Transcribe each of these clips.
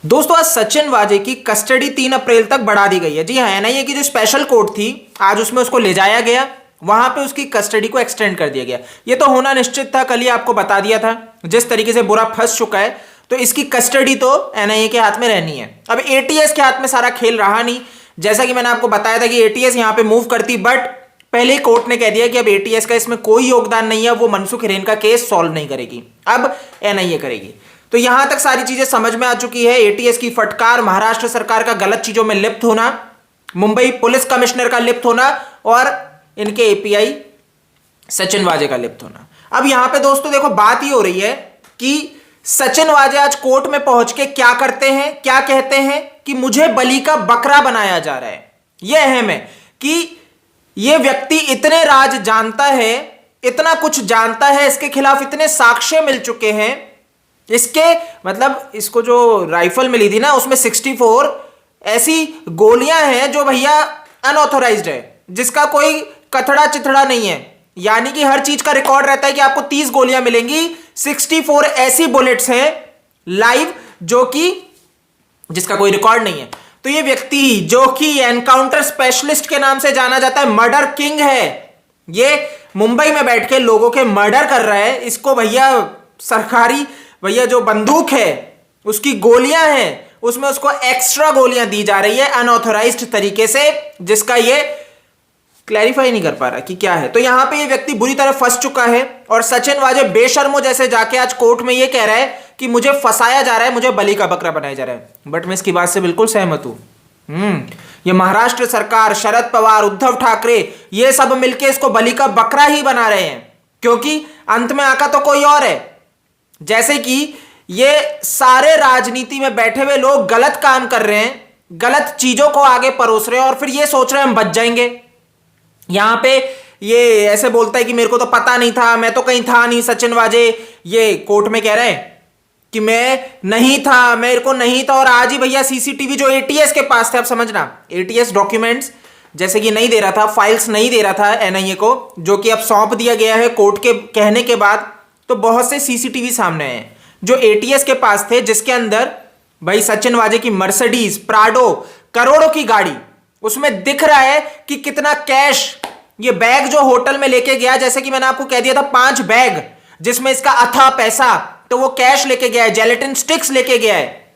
दोस्तों आज सचिन वाजे की कस्टडी 3 अप्रैल तक बढ़ा दी गई है। जी हाँ, एनआईए की जो स्पेशल कोर्ट थी आज उसमें उसको ले जाया गया, वहां पे उसकी कस्टडी को एक्सटेंड कर दिया गया। ये तो होना निश्चित था, कल ही आपको बता दिया था। जिस तरीके से बुरा फंस चुका है तो इसकी कस्टडी तो एनआईए के हाथ में रहनी है। अब एटीएस के हाथ में सारा खेल रहा नहीं, जैसा कि मैंने आपको बताया था कि एटीएस यहां पे मूव करती, बट पहले ही कोर्ट ने कह दिया कि अब एटीएस का इसमें कोई योगदान नहीं है, वो मनसुख हिरेन का केस सॉल्व नहीं करेगी, अब एनआईए करेगी। तो यहां तक सारी चीजें समझ में आ चुकी है। एटीएस की फटकार, महाराष्ट्र सरकार का गलत चीजों में लिप्त होना, मुंबई पुलिस कमिश्नर का लिप्त होना और इनके एपीआई सचिन वाजे का लिप्त होना। अब यहां पे दोस्तों देखो बात ही हो रही है कि सचिन वाजे आज कोर्ट में पहुंच के क्या करते हैं, क्या कहते हैं कि मुझे बलि का बकरा बनाया जा रहा है। यह अहम है कि यह व्यक्ति इतने राज जानता है, इतना कुछ जानता है, इसके खिलाफ इतने साक्ष्य मिल चुके हैं। इसके मतलब इसको जो राइफल मिली थी ना उसमें 64 ऐसी गोलियां हैं जो भैया अनऑथोराइज्ड है, जिसका कोई कथड़ा चिथड़ा नहीं है। यानी कि हर चीज का रिकॉर्ड रहता है कि आपको 30 गोलियां मिलेंगी, 64 ऐसी बुलेट्स हैं लाइव जो कि जिसका कोई रिकॉर्ड नहीं है। तो ये व्यक्ति जो कि एनकाउंटर स्पेशलिस्ट के नाम से जाना जाता है, मर्डर किंग है, ये मुंबई में बैठ के लोगों के मर्डर कर रहा है। इसको भैया सरकारी भैया जो बंदूक है उसकी गोलियां हैं उसमें उसको एक्स्ट्रा गोलियां दी जा रही है अनऑथोराइज्ड तरीके से, जिसका ये क्लैरिफाई नहीं कर पा रहा कि क्या है। तो यहां पे ये व्यक्ति बुरी तरह फंस चुका है और सचिन वाजे बेशर्मो जैसे जाके आज कोर्ट में ये कह रहा है कि मुझे फंसाया जा रहा है, मुझे बलि का बकरा बनाया जा रहा है। बट मैं इसकी बात से बिल्कुल सहमत हूं। ये महाराष्ट्र सरकार, शरद पवार, उद्धव ठाकरे, ये सब मिलकर इसको बलि का बकरा ही बना रहे हैं, क्योंकि अंत में आका तो कोई और है। जैसे कि ये सारे राजनीति में बैठे हुए लोग गलत काम कर रहे हैं, गलत चीजों को आगे परोस रहे हैं और फिर ये सोच रहे हैं हम बच जाएंगे। यहां पे ये ऐसे बोलता है कि मेरे को तो पता नहीं था, मैं तो कहीं था नहीं। सचिन वाजे ये कोर्ट में कह रहे हैं कि मैं नहीं था, मेरे को नहीं था, और आज ही भैया सीसीटीवी जो एटीएस के पास थे, आप समझना एटीएस डॉक्यूमेंट्स जैसे कि नहीं दे रहा था, फाइल्स नहीं दे रहा था एनआईए को, जो कि अब सौंप दिया गया है कोर्ट के कहने के बाद। तो बहुत से सीसीटीवी सामने हैं जो एटीएस के पास थे, जिसके अंदर भाई सचिन वाजे की मर्सिडीज प्राडो करोड़ों की गाड़ी, उसमें दिख रहा है कि कितना कैश ये बैग जो होटल में लेके गया, जैसे कि मैंने आपको कह दिया था 5 बैग जिसमें इसका अथाह पैसा, तो वो कैश लेके गया है, जेलेटिन स्टिक्स लेके गया है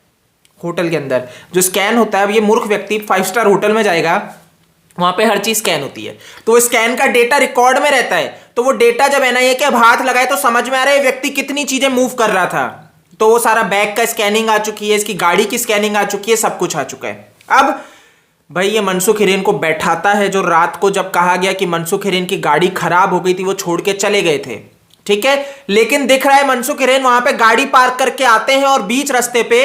होटल के अंदर। जो स्कैन होता है, अब ये मूर्ख व्यक्ति 5 स्टार होटल में जाएगा, वहां पे हर चीज स्कैन होती है, तो स्कैन का डेटा रिकॉर्ड में रहता है। तो वो डेटा जब एनआईए के हाथ लगाए तो समझ में आ रहा है व्यक्ति कितनी चीजें मूव कर रहा था। तो वो सारा बैग का स्कैनिंग आ चुकी है, इसकी गाड़ी की स्कैनिंग आ चुकी है, सब कुछ आ चुका है। अब भाई ये मनसुख हिरेन को बैठाता है, जो रात को जब कहा गया कि मनसुख हिरेन की गाड़ी खराब हो गई थी, वो छोड़ के चले गए थे, ठीक है, लेकिन दिख रहा है मनसुख हिरेन वहां पे गाड़ी पार्क करके आते हैं और बीच रास्ते पे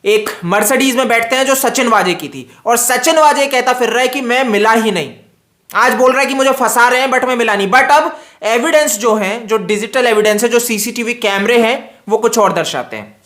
एक मर्सिडीज में बैठते हैं जो सचिन वाजे की थी, और सचिन वाजे कहता फिर रहा है कि मैं मिला ही नहीं। आज बोल रहा है कि मुझे फंसा रहे हैं बट मैं मिला नहीं। बट अब एविडेंस जो है, जो डिजिटल एविडेंस है, जो सीसीटीवी कैमरे हैं, वो कुछ और दर्शाते हैं।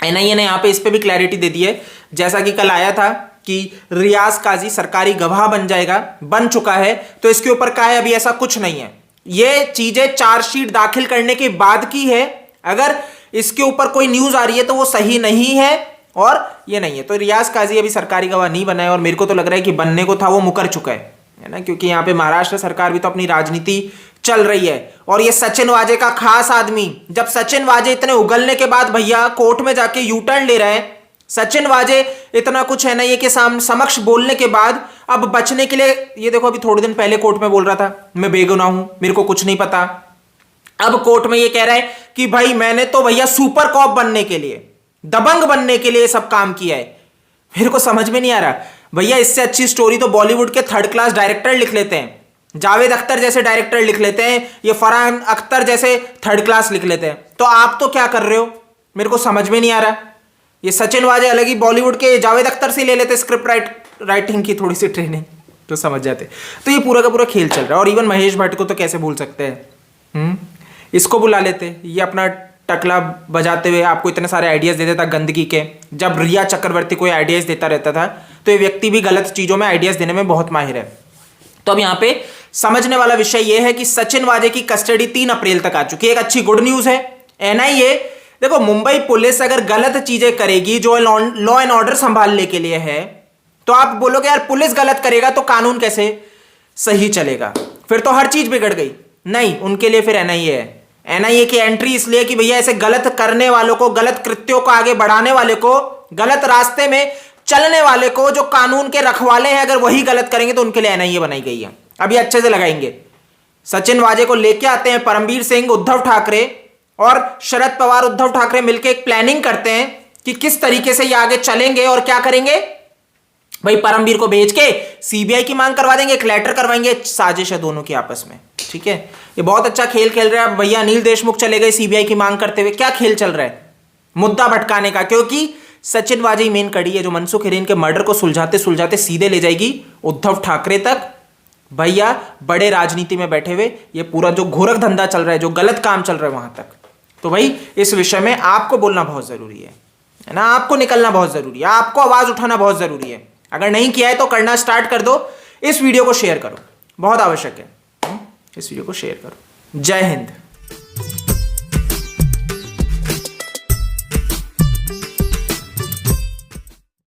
एनआईए ने यहां पे इस पे भी क्लैरिटी दे दी है, जैसा कि कल आया था कि रियाज काजी सरकारी गवाह बन जाएगा, बन चुका है। तो इसके ऊपर कहा है अभी ऐसा कुछ नहीं है, ये चीजें चार्जशीट दाखिल करने के बाद की है। अगर इसके ऊपर कोई न्यूज आ रही है तो वो सही नहीं है और ये नहीं है। तो रियाज काजी अभी सरकारी गवाह नहीं बना है और मेरे को तो लग रहा है कि बनने को था, वो मुकर चुका है ना, क्योंकि यहाँ पे महाराष्ट्र सरकार भी तो अपनी राजनीति चल रही है। और ये सचिन वाजे का खास आदमी, जब सचिन वाजे इतने उगलने के बाद भैया कोर्ट में जाके यू टर्न ले रहे हैं, सचिन वाजे इतना कुछ है ना ये के समक्ष बोलने के बाद अब बचने के लिए, ये देखो अभी थोड़े दिन पहले कोर्ट में बोल रहा था मैं बेगुनाह हूं, मेरे को कुछ नहीं पता। अब कोर्ट में ये कह रहा है कि भाई मैंने तो भैया सुपर कॉप बनने के लिए, दबंग बनने के लिए सब काम किया है। मेरे को समझ में नहीं आ रहा भैया, इससे अच्छी स्टोरी तो बॉलीवुड के 3rd क्लास डायरेक्टर लिख लेते हैं, जावेद अख्तर जैसे डायरेक्टर लिख लेते हैं, ये फरहान अख्तर जैसे 3rd क्लास लिख लेते हैं। तो आप तो क्या कर रहे हो, मेरे को समझ में नहीं आ रहा। ये सचिन वाजे अलग ही बॉलीवुड के जावेद अख्तर से ले लेते स्क्रिप्ट राइटिंग की थोड़ी सी ट्रेनिंग, तो समझ जाते। तो ये पूरा का पूरा खेल चल रहा है। और इवन महेश भट्ट को तो कैसे भूल सकते हैं, इसको बुला लेते, ये अपना टकला बजाते हुए आपको इतने सारे आइडियाज दे देता गंदगी के। जब रिया चक्रवर्ती कोई आइडियाज देता रहता था, तो ये व्यक्ति भी गलत चीजों में आइडियाज देने में बहुत माहिर है। तो अब यहाँ पे समझने वाला विषय यह है कि सचिन वाजे की कस्टडी 3 अप्रैल तक आ चुकी है। एक अच्छी गुड न्यूज है, एनआईए देखो, मुंबई पुलिस अगर गलत चीजें करेगी जो लॉ एंड ऑर्डर संभालने के लिए है, तो आप बोलोगे यार पुलिस गलत करेगा तो कानून कैसे सही चलेगा, फिर तो हर चीज बिगड़ गई। नहीं, उनके लिए फिर एनआईए है। एनआईए की एंट्री इसलिए कि भैया ऐसे गलत करने वालों को, गलत कृत्यों को आगे बढ़ाने वाले को, गलत रास्ते में चलने वाले को, जो कानून के रखवाले हैं, अगर वही गलत करेंगे तो उनके लिए एनआईए बनाई गई है। अभी अच्छे से लगाएंगे। सचिन वाजे को लेके आते हैं, परमवीर सिंह, उद्धव ठाकरे और शरद पवार, उद्धव ठाकरे मिलकर एक प्लानिंग करते हैं कि किस तरीके से ये आगे चलेंगे और क्या करेंगे। भाई परमवीर को भेज के सीबीआई की मांग करवा देंगे, एक लेटर करवाएंगे। साजिश है दोनों की आपस में, ठीक है। ये बहुत अच्छा खेल खेल रहे हैं भैया। अनिल देशमुख चले गए सीबीआई की मांग करते हुए। क्या खेल चल रहा है? मुद्दा भटकाने का, क्योंकि सचिन वाजे मेन कड़ी है जो मनसुख हिरेन के मर्डर को सुलझाते सुलझाते सीधे ले जाएगी उद्धव ठाकरे तक। भैया बड़े राजनीति में बैठे हुए ये पूरा जो घोरक धंधा चल रहा है, जो गलत काम चल रहा है वहां तक। तो भाई इस विषय में आपको बोलना बहुत जरूरी है ना, आपको निकलना बहुत जरूरी है, आपको आवाज उठाना बहुत जरूरी है। अगर नहीं किया है तो करना स्टार्ट कर दो। इस वीडियो को शेयर करो, बहुत आवश्यक है। इस वीडियो को शेयर करो। जय हिंद।